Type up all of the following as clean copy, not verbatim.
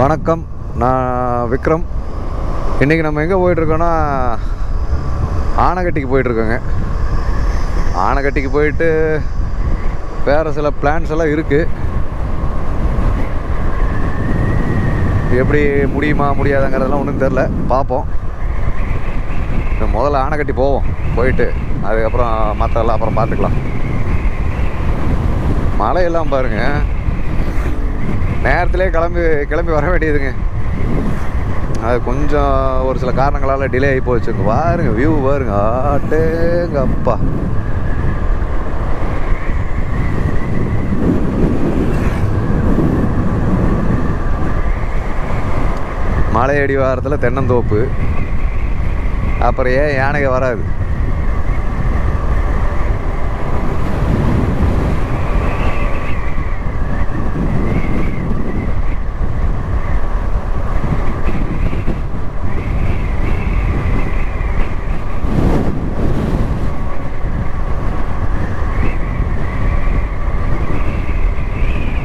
வணக்கம், நான் விக்ரம். இன்றைக்கி நம்ம எங்கே போயிட்டுருக்கோன்னா ஆனைக்கட்டிக்கு போயிட்டுருக்கோங்க. ஆனைக்கட்டிக்கு போயிட்டு வேறு சில பிளான்ஸ் எல்லாம் இருக்குது. எப்படி முடியுமா முடியாதுங்கிறதெல்லாம் ஒன்றும் தெரில, பார்ப்போம். முதல்ல ஆனைக்கட்டி போவோம், போயிட்டு அதுக்கப்புறம் மற்றெல்லாம் அப்புறம் பார்த்துக்கலாம். மழையெல்லாம் பாருங்கள், நேரத்திலே கிளம்பி வர வேண்டியதுங்க. அது கொஞ்சம் ஒரு சில காரணங்களால் டிலே ஆகி போச்சுங்க. பாருங்க வியூ பாருங்க, ஆட்டேங்க அப்பா. மலை அடிவாரத்தில் தென்னந்தோப்பு, அப்புறம் ஏன் யானைக வராது?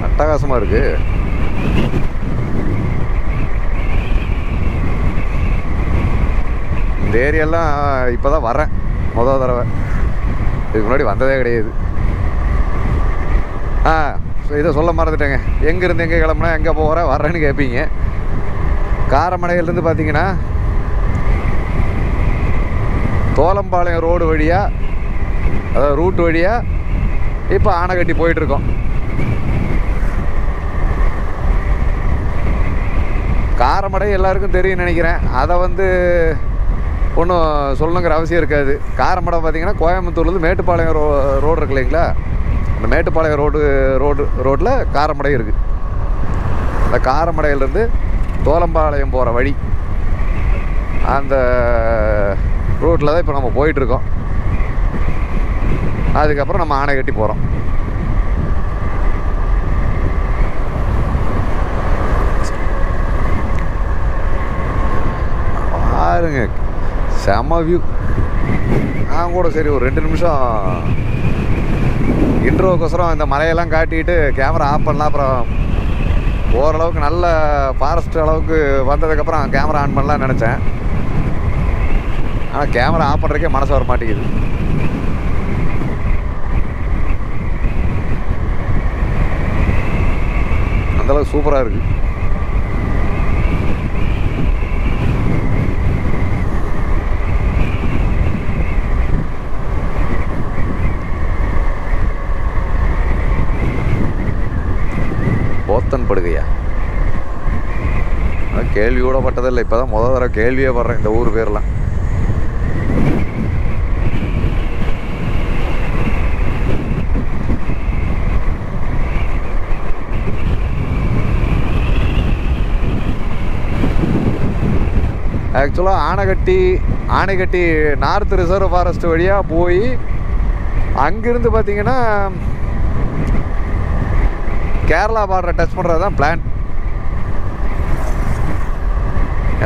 அட்டகாசமாக இருக்கு. இந்த ஏரியாலாம் இப்போ தான் வரேன், முதல் தடவை. இதுக்கு முன்னாடி வந்ததே கிடையாது. இதை சொல்ல மறந்துட்டேங்க. எங்கேருந்து எங்கே கிளம்புனா எங்கே போகிறேன் வர்றேன்னு கேட்பீங்க. காரமடையிலேருந்து பார்த்தீங்கன்னா தோலம்பாளையம் ரோடு வழியாக, அதாவது ரூட் வழியாக இப்போ ஆனைக்கட்டி போயிட்டுருக்கோம். காரமடை எல்லாருக்கும் தெரியும் நினைக்கிறேன். அதை ஒன்றும் சொல்லணுங்கிற அவசியம் இருக்காது. காரமடை பார்த்திங்கன்னா கோயம்புத்தூர்லேருந்து மேட்டுப்பாளையம் ரோடு இருக்கு இல்லைங்களா, அந்த மேட்டுப்பாளையம் ரோட்டில் காரமடை இருக்குது. அந்த காரமடையிலேருந்து தோலம்பாளையம் போகிற வழி, அந்த ரூட்டில் தான் இப்போ நம்ம போயிட்டுருக்கோம். அதுக்கப்புறம் நம்ம ஆனைக்கட்டி போகிறோம். பாருங்க செம வியூ. நான் கூட சரி ஒரு 2 நிமிஷம் இன்ட்ரோக்கோசரம் இந்த மலையெல்லாம் காட்டிட்டு கேமரா ஆஃப் பண்ணலாம். அப்புறம் ஓரளவுக்கு நல்ல ஃபாரஸ்ட் அளவுக்கு வந்ததுக்கப்புறம் கேமரா ஆன் பண்ணலான்னு நினச்சேன். ஆனால் கேமரா ஆஃப் பண்ணுறதுக்கே மனசு வர மாட்டேங்குது. அந்தளவுக்கு சூப்பராக இருக்குது. போத்தன் படுகையா? கேள்வியோட பட்டதில்லை, இப்போ தான் முதல் தடவை கேள்வியே படுறேன் இந்த ஊர் பேர்லாம். ஆக்சுவலாக ஆனைக்கட்டி நார்த் ரிசர்வ் ஃபாரஸ்ட் வழியாக போய் அங்கிருந்து பார்த்தீங்கன்னா கேரளா பார்டரை டச் பண்ணுறது தான் பிளான்.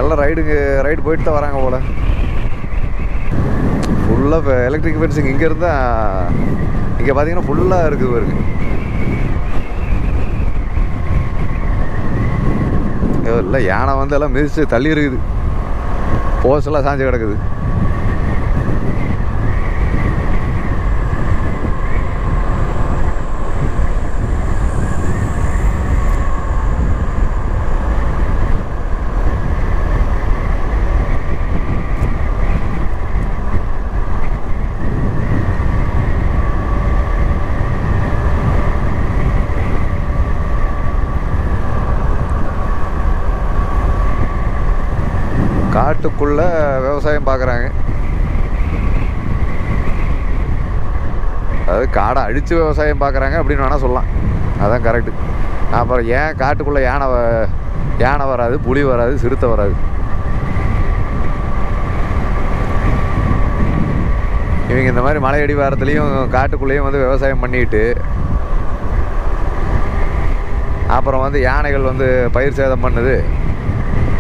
எல்லாம் ரைடு போயிட்டு தான் வராங்க போல். ஃபுல்லாக எலக்ட்ரிக் ஃபென்சிங் இங்கே இருந்தால் இங்கே பார்த்தீங்கன்னா ஃபுல்லாக இருக்குது பாருங்க. இல்லை யானை எல்லாம் மிதிச்சு தள்ளி இருக்குது, போஸ்டெல்லாம் சாஞ்சு கிடக்குது. காட்டுக்குள்ளே விவசாயம் பார்க்குறாங்க. அதாவது காடை அழித்து விவசாயம் பார்க்குறாங்க அப்படின்னு வேணால் சொல்லலாம். அதான் கரெக்டு. அப்புறம் ஏன் காட்டுக்குள்ளே யானை வராது, புலி வராது, சிறுத்தை வராது? இவங்க இந்த மாதிரி மலை அடிவாரத்துலேயும் காட்டுக்குள்ளேயும் விவசாயம் பண்ணிட்டு அப்புறம் யானைகள் பயிர் சேதம் பண்ணுது,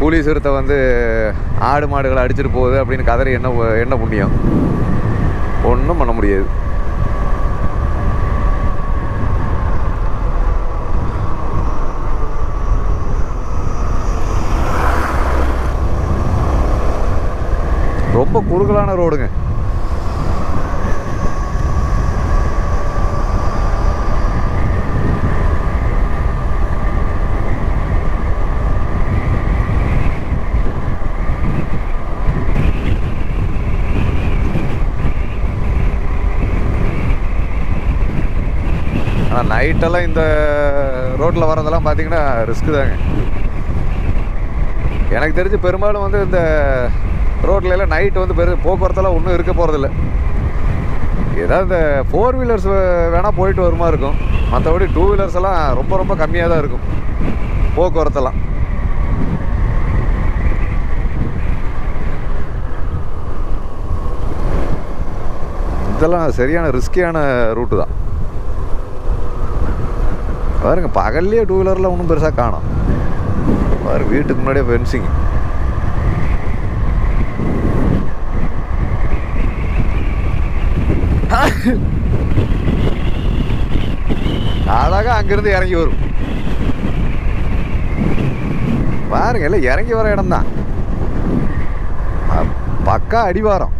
புலி சிறுத்தை ஆடு மாடுகளை அடிச்சுட்டு போகுது அப்படின்னு கதறி என்ன புண்ணியம்? ஒன்றும் பண்ண முடியாது. ரொம்ப குறுகலான ரோடுங்க. ஆனால் நைட்டெல்லாம் இந்த ரோட்டில் வரதெல்லாம் பார்த்தீங்கன்னா ரிஸ்க்கு தாங்க. எனக்கு தெரிஞ்சு பெரும்பாலும் வந்து இந்த ரோட்ல எல்லாம் நைட்டு வந்து போக்குவரத்தெல்லாம் ஒன்றும் இருக்க போகிறதில்ல. ஏதாவது இந்த 4 வீலர்ஸ் வேணால் போயிட்டு வருமா இருக்கும். மற்றபடி 2 வீலர்ஸ் எல்லாம் ரொம்ப ரொம்ப கம்மியாக தான் இருக்கும் போக்குவரத்தெல்லாம். இதெல்லாம் சரியான ரிஸ்கியான ரூட்டு தான். பாருங்க, பகல்லையே 2 வீலரில் ஒன்றும் பெருசாக காணும். பாருங்க, வீட்டுக்கு முன்னாடியே ஃபென்சிங். அழகா அங்கிருந்து இறங்கி வரும். பாருங்க, எல்லாம் இறங்கி வர இடம் தான். பக்கா அடிவாரம்.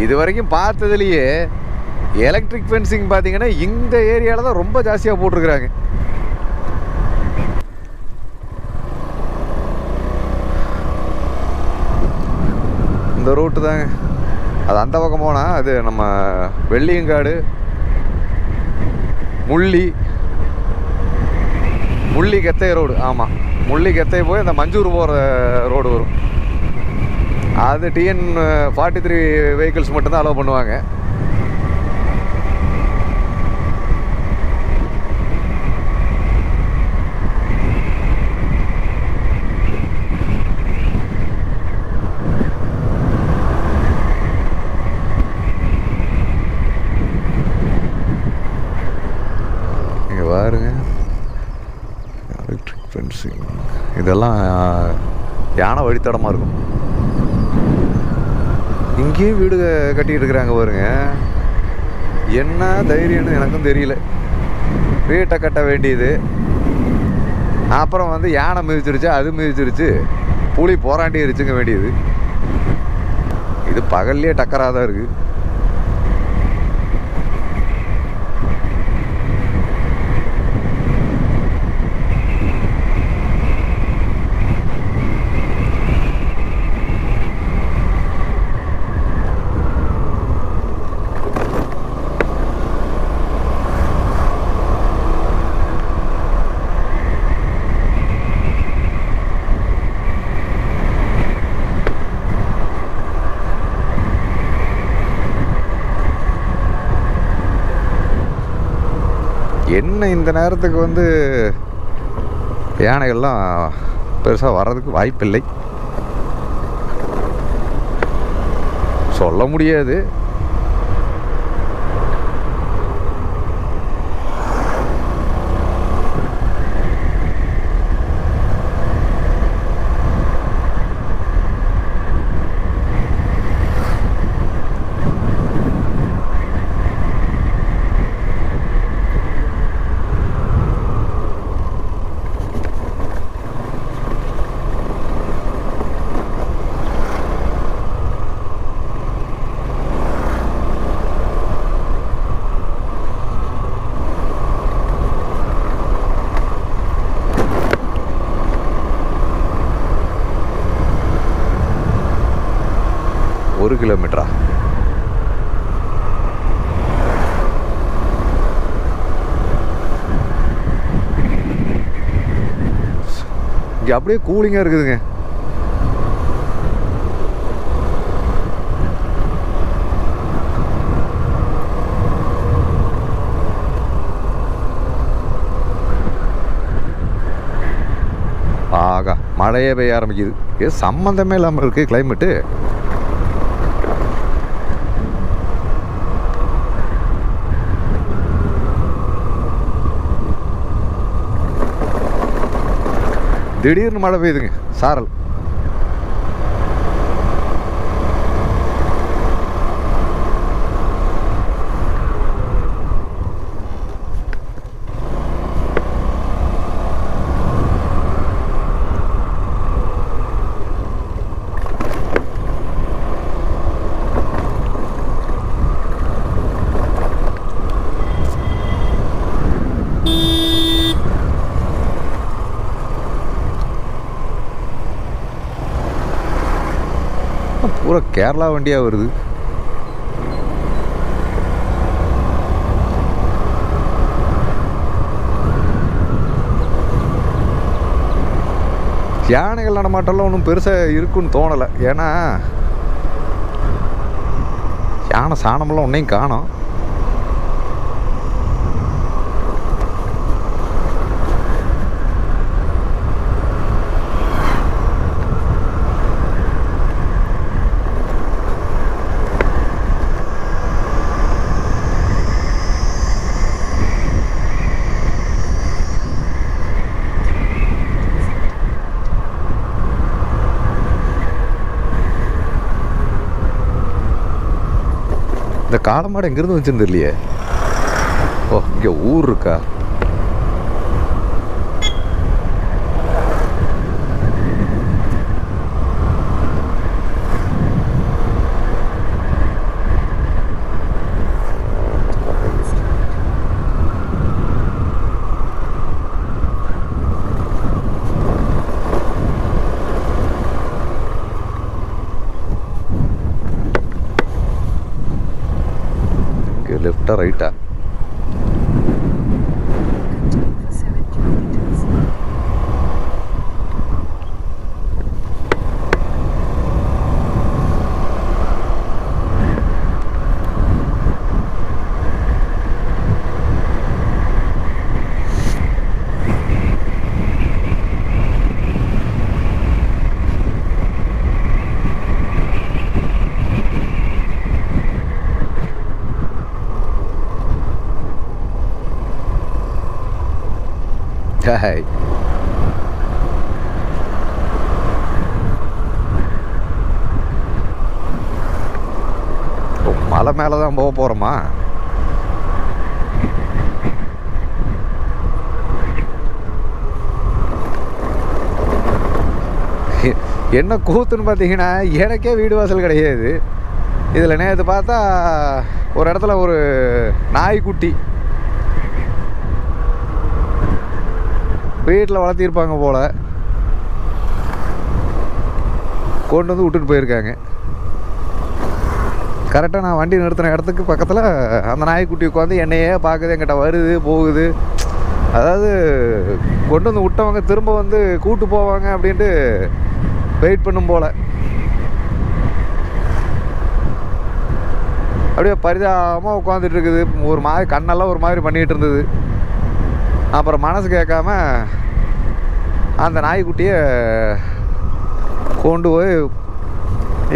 இது வரைக்கும் பார்த்ததுலேயே எலக்ட்ரிக் ஃபென்சிங் பார்த்தீங்கன்னா இந்த ஏரியாவில் தான் ரொம்ப ஜாஸ்தியாக போட்டிருக்கிறாங்க. இந்த ரூட்டு தாங்க. அது அந்த பக்கம் போனால் அது நம்ம வெள்ளியங்காடு, முள்ளி கெத்தை ரோடு. ஆமாம், முள்ளி கெத்தை போய் அந்த மஞ்சூர் போகிற ரோடு வரும். அது TN 43 வெஹிக்கிள்ஸ் மட்டும்தான் அலோவ் பண்ணுவாங்க. இங்கே பாருங்க, எலக்ட்ரிக் ஃபென்சிங் இதெல்லாம் யானை வழித்தடமாக இருக்கும். இங்கேயும் வீடு கட்டிட்டு இருக்கிறாங்க பாருங்க. என்ன தைரியம்னு எனக்கும் தெரியல. வீட்டை கட்ட வேண்டியது, அப்புறம் வந்து யானை மிதிச்சிருச்சு, அது மிதிச்சிருச்சு, புலி போராண்டி இருச்சுங்க வேண்டியது. இது பகல்லையே டக்கராக தான் இருக்குது. என்ன இந்த நேரத்துக்கு வந்து யானைகள்லாம் பெருசாக வர்றதுக்கு வாய்ப்பில்லை, சொல்ல முடியாது. ஒரு கிலோமீட்டரா? இங்கே அப்படியே கூலிங்காக இருக்குதுங்க. ஆகா, மழையே பெய்ய ஆரம்பிக்குது. இது சம்மந்தமே இல்லாமல் இருக்குது கிளைமேட்டு. திடீர்னு மழை பெய்யுதுங்க, சாரல். பூரா கேரளா வண்டியாக வருது. யானைகள் நடமாட்டம்லாம் ஒன்றும் பெருசாக இருக்குன்னு தோணலை. ஏன்னா யானை சாணமெல்லாம் ஒன்றையும் காணோம். இந்த காளமாடு எங்கேருந்து வச்சுருந்து இல்லையே. ஓ, இங்கே ஊர் இருக்கா? லெஃப்டா ரைட்டா? ஹாய். மலை மேலே தான் போக போகிறோமா? என்ன கூத்துன்னு பார்த்தீங்கன்னா, எனக்கே வீடு வாசல் கிடையாது. இதில் நேற்று பார்த்தா ஒரு இடத்துல ஒரு நாய்க்குட்டி வீட்டில் வளர்த்திருப்பாங்க போல், கொண்டு வந்து விட்டுட்டு போயிருக்காங்க. கரெக்டாக நான் வண்டி நிறுத்தின இடத்துக்கு பக்கத்தில் அந்த நாய்க்குட்டி உட்காந்து என்னையே பார்க்குது, என்கிட்ட வருது போகுது. அதாவது கொண்டு வந்து விட்டவங்க திரும்ப வந்து கூட்டு போவாங்க அப்படின்ட்டு வெயிட் பண்ணும் போல். அப்படியே பரிதாபமாக உட்காந்துட்டு இருக்குது. ஒரு மாதிரி கண்ணெல்லாம் ஒரு மாதிரி பண்ணிகிட்டு இருந்தது. அப்புறம் மனசு கேட்காம அந்த நாய்க்குட்டியை கொண்டு போய்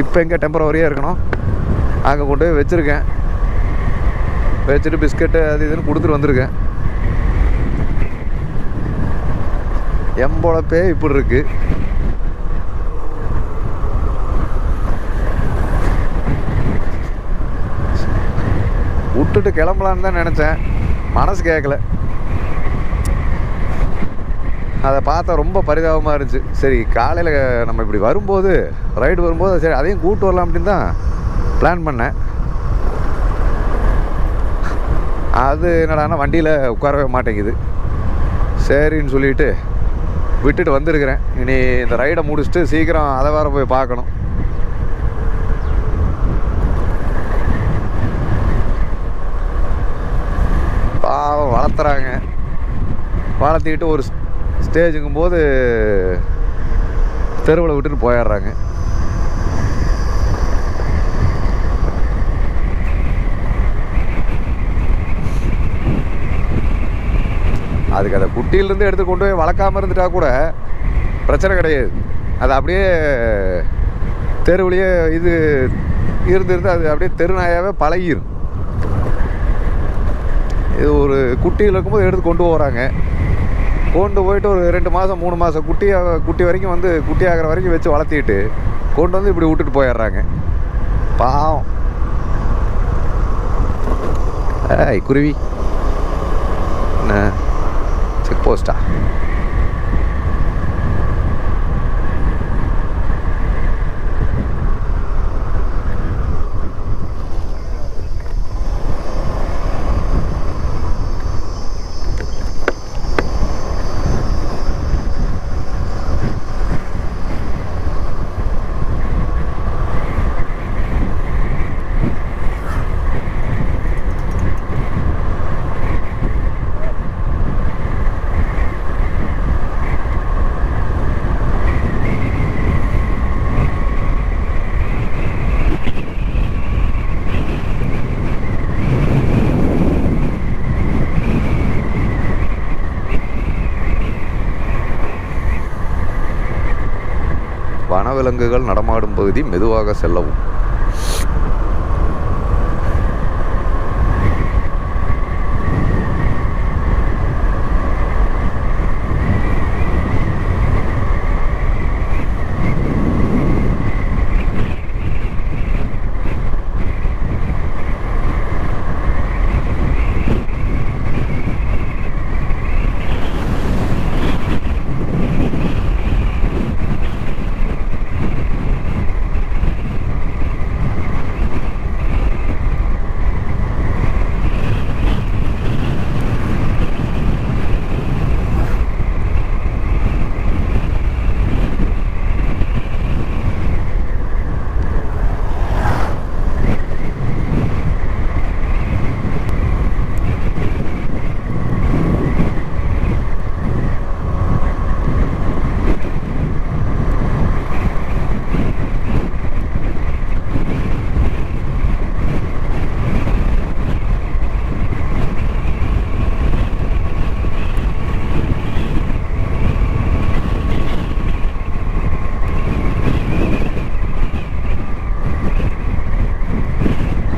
இப்போ எங்கே டெம்பரவரியாக இருக்கணும் அங்கே கொண்டு போய் வச்சுருக்கேன். வச்சுட்டு பிஸ்கட்டு அது இதுன்னு கொடுத்துட்டு வந்திருக்கேன். எம்பொழப்பே இப்படி இருக்கு. விட்டுட்டு கிளம்பலான்னு தான் நினச்சேன், மனசு கேட்கல. அதை பார்த்தா ரொம்ப பரிதாபமாக இருந்துச்சு. சரி, காலையில் நம்ம இப்படி வரும்போது, ரைடு வரும்போது சரி அதையும் கூப்பிட்டு வரலாம் அப்படின்னு தான் பிளான் பண்ணேன். அது என்னடானா வண்டியில் உட்காரவே மாட்டேங்குது. சரின்னு சொல்லிட்டு விட்டுட்டு வந்திருக்கிறேன். இனி இந்த ரைடை முடிச்சுட்டு சீக்கிரம் அதை வேறு போய் பார்க்கணும். பாவம் வளர்த்துறாங்க. வளர்த்திக்கிட்டு ஒரு ஸ்டேஜுங்கும் போது தெருவில் விட்டுட்டு போயிடுறாங்க. அதுக்கு அதை குட்டியிலேருந்து எடுத்து கொண்டு போய் வளர்க்காமல் இருந்துட்டா கூட பிரச்சனை கிடையாது. அது அப்படியே தெருவுலையே இது இருந்து அது அப்படியே தெருநாயாவே பழகிடும். இது ஒரு குட்டியில் இருக்கும்போது எடுத்து கொண்டு போகிறாங்க. கொண்டு போயிட்டு ஒரு 2 மாதம் 3 மாதம் குட்டி வரைக்கும் வந்து குட்டி ஆகிற வரைக்கும் வச்சு வளர்த்திட்டு கொண்டு வந்து இப்படி விட்டுட்டு போயிடுறாங்க. பாவம். குருவி என்ன செக் போஸ்டா? வனவிலங்குகள் நடமாடும் பகுதி, மெதுவாக செல்லவும்.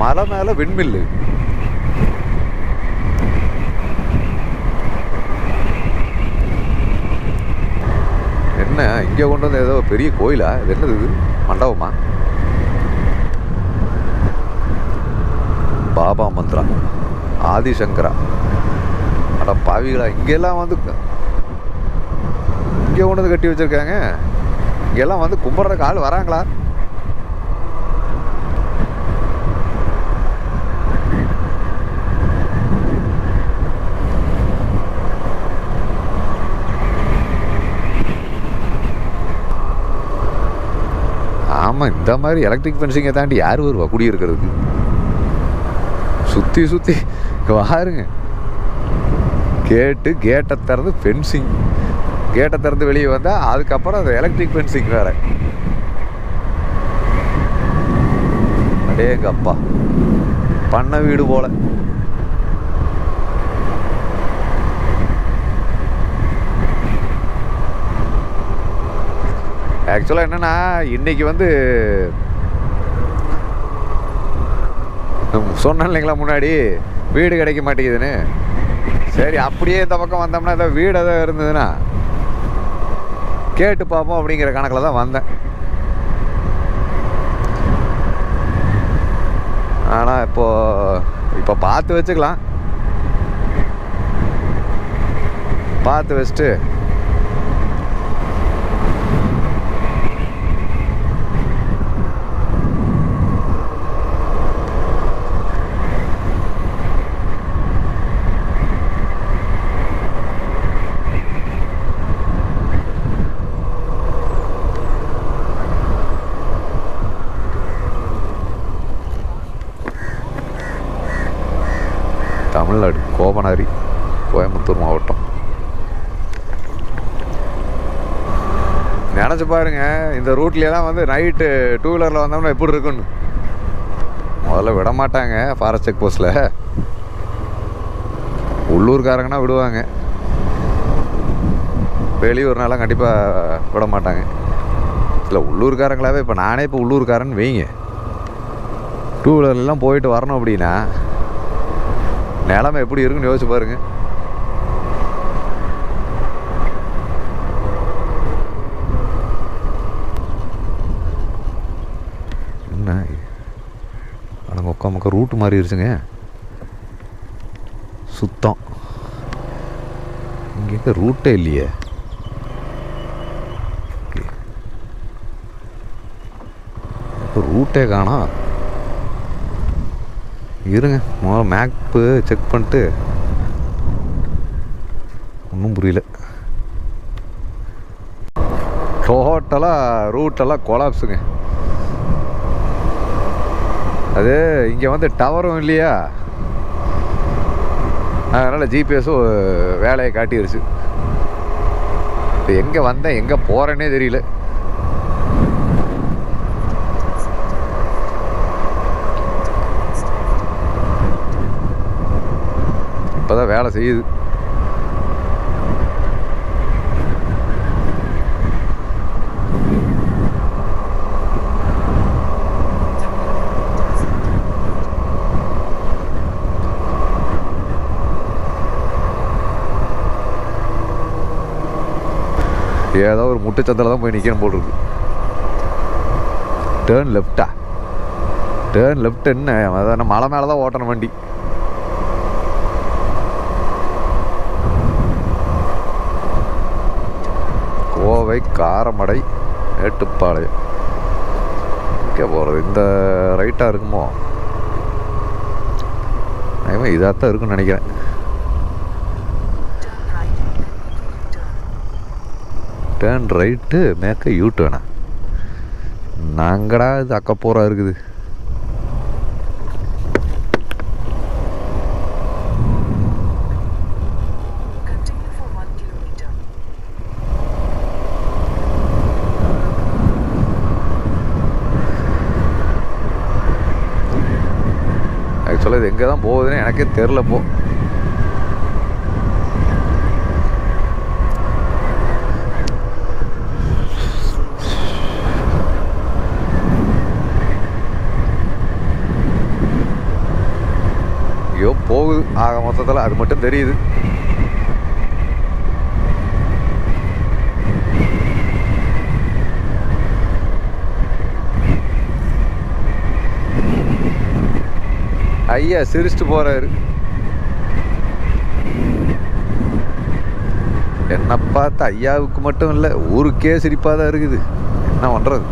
மலை மேலே விண்மில்லு. என்ன இங்கே கொண்டு வந்து ஏதோ பெரிய கோயிலா? இது என்னது? இது மண்டபமா? பாபா மந்திரா, ஆதிசங்கரா. அட பாவிகளா, இங்கெல்லாம் வந்து இங்கே கொண்டு வந்து கட்டி வச்சிருக்காங்க. இங்கெல்லாம் வந்து கும்பிட்றதுக்கு ஆள் வராங்களா? ஆமாம், இந்த மாதிரி எலக்ட்ரிக் ஃபென்சிங்கை தாண்டி யார் வருவா குடியிருக்கிறதுக்கு? சுற்றி சுற்றி பாருங்க. கேட்டை திறந்து ஃபென்சிங், கேட்டை திறந்து வெளியே வந்தால் அதுக்கப்புறம் அது எலக்ட்ரிக் ஃபென்சிங் வேறு. அடேங்கப்பா, பண்ண வீடு போல. ஆக்சுவலாக என்னென்னா, இன்றைக்கி வந்து சொன்னேன் இல்லைங்களா முன்னாடி வீடு கிடைக்க மாட்டேங்குதுன்னு. சரி, அப்படியே இந்த பக்கம் வந்தோம்னா ஏதோ வீடு எதாவது இருந்ததுன்னா கேட்டு பார்ப்போம் அப்படிங்கிற கணக்கில் தான் வந்தேன். ஆனால் இப்போ பார்த்து வச்சுக்கலாம். பார்த்து வச்சுட்டு தமிழ்நாடு கோபனாரி, கோயம்புத்தூர் மாவட்டம். நினச்சி பாருங்க, இந்த ரூட்லேயெல்லாம் வந்து நைட்டு 2 வீலரில் வந்தோம்னா எப்படி இருக்குன்னு. முதல்ல விட மாட்டாங்க ஃபாரஸ்ட் செக் போஸ்ட்டில். உள்ளூர்காரங்கன்னா விடுவாங்க, வெளியூர்னாலாம் கண்டிப்பாக விட மாட்டாங்க. இல்லை, உள்ளூர்காரங்களாவே இப்போ நானே இப்போ உள்ளூர்காரன்னு வைங்க, 2 வீலர்லாம் போயிட்டு வரணும் அப்படின்னா நிலமை எப்படி இருக்குன்னு யோசிச்சு பாருங்க. முக்கா ரூட்டு மாறிடுச்சுங்க சுத்தம். இங்கே ரூட்டே இல்லையே. இப்போ ரூட்டே காணோம். இருங்க முதல்ல மேப்பு செக் பண்ணிட்டு. ஒன்றும் புரியல. டோட்டலாக ரூட்டெல்லாம் கொலாப்ஸுங்க. அது இங்கே வந்து டவரும் இல்லையா, அதனால் ஜிபிஎஸும் வேலையை காட்டிடுச்சு. இப்போ எங்கே வந்தேன் எங்கே போகிறேன்னே தெரியல. இப்போ தான் வேலை செய்யுது. ஏதோ ஒரு முட்டுச்சந்தில் தான் போய் நிற்கணும் போல் இருக்கு. டேர்ன் லெஃப்டா? டேர்ன் லெஃப்ட் என்ன, அதான் மலை மேலே தான் ஓட்டணும் வண்டி. கோவை காரமடை மேட்டுப்பாளையம். இங்கே போகிறது இந்த ரைட்டாக இருக்குமோ? இதாகத்தான் இருக்குன்னு நினைக்கிறேன். டேர்ன் ரைட்டு மேக்க யூ டேர்னா? நாங்கடா இது அக்கப்போரா இருக்குது. ஆக்சுவலாக இது எங்கே தான் போகுதுன்னு எனக்கே தெரில. போ ஐயோ போகுது. ஆக மொத்தத்தில் அது மட்டும் தெரியுது. ஐயா சிரிச்சுட்டு போறாரு. என்ன பார்த்து ஐயாவுக்கு மட்டும் இல்லை ஊருக்கே சிரிப்பாக தான் இருக்குது. என்ன பண்ணுறது?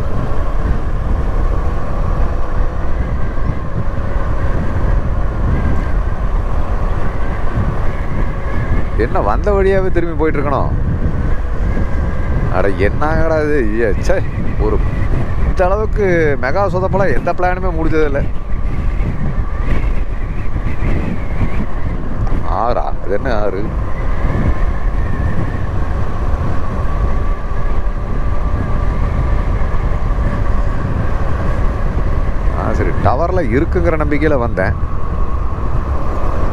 என்ன வந்த வழியாகவே திரும்பி போயிட்டு இருக்கணும்? அட என்னங்கடா இது? சே, ஒரு இந்த அளவுக்கு மெகா சொதப்பெல்லாம் எந்த பிளானுமே முடிஞ்சதில்லை. ஆறா? அது என்ன ஆறு? சரி, டவரில் இருக்குங்கிற நம்பிக்கையில் வந்தேன்.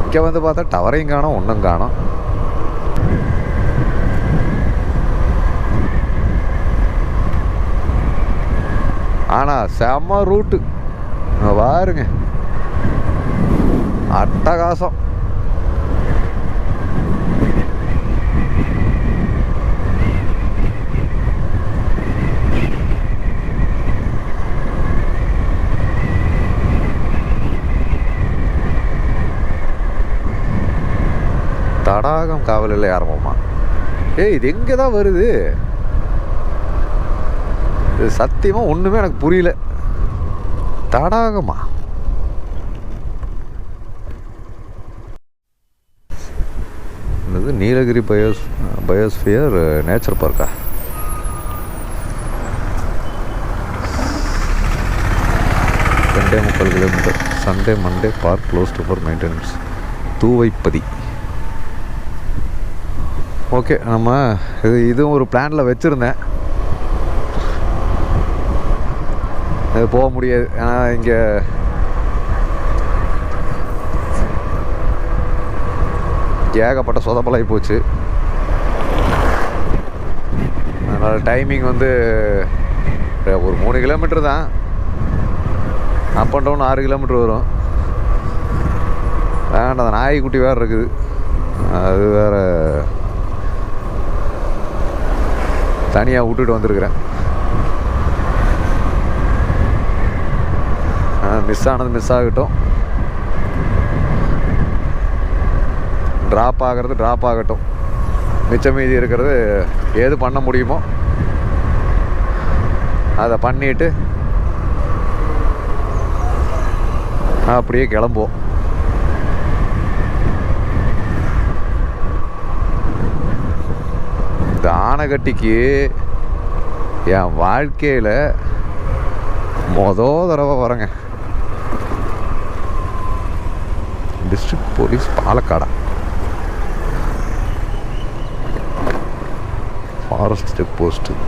இங்கே வந்து பார்த்தா டவரையும் காணோம், ஒன்றும் காணோம். ஆனால் செம்ம ரூட்டு பாருங்க, அட்டகாசம். தடாகம் காவல் இல்லை ஆரம்பமா? ஏய், இது எங்கே தான் வருது? இது சத்தியமாக ஒன்றுமே எனக்கு புரியல. தடாகமா? இது நீலகிரி பயோஸ்பியர் நேச்சர் பார்க்கா? 2.25 kilometre. Sunday Monday park close to for maintenance. தூவைப்பதி. ஓகே, நம்ம இதுவும் ஒரு பிளானில் வச்சுருந்தேன். அது போக முடியாது. ஏன்னா இங்கே ஏகப்பட்ட சொதப்பலாகி போச்சு. அதனால் டைமிங் வந்து ஒரு 3 கிலோமீட்டர் தான். அப் அண்ட் டவுன் 6 கிலோமீட்டர் வரும். வேண்டாம், அந்த நாய்க்குட்டி வேறு இருக்குது, அது வேறு தனியாக விட்டுட்டு வந்திருக்கிறேன். மிஸ் ஆனது மிஸ் ஆகட்டும். ட்ராப் ஆகிறது ட்ராப் ஆகட்டும். மிச்சம் மீதி இருக்கிறது ஏது பண்ண முடியுமோ அதை பண்ணிவிட்டு அப்படியே கிளம்புவோம். இந்த ஆனைக்கட்டிக்கு என் வாழ்க்கையில் தடவை வரேங்க. டிஸ்ட்ரிக்ட் போலீஸ் பாலக்காடா, ஃபாரஸ்ட் செக் போஸ்ட்டு.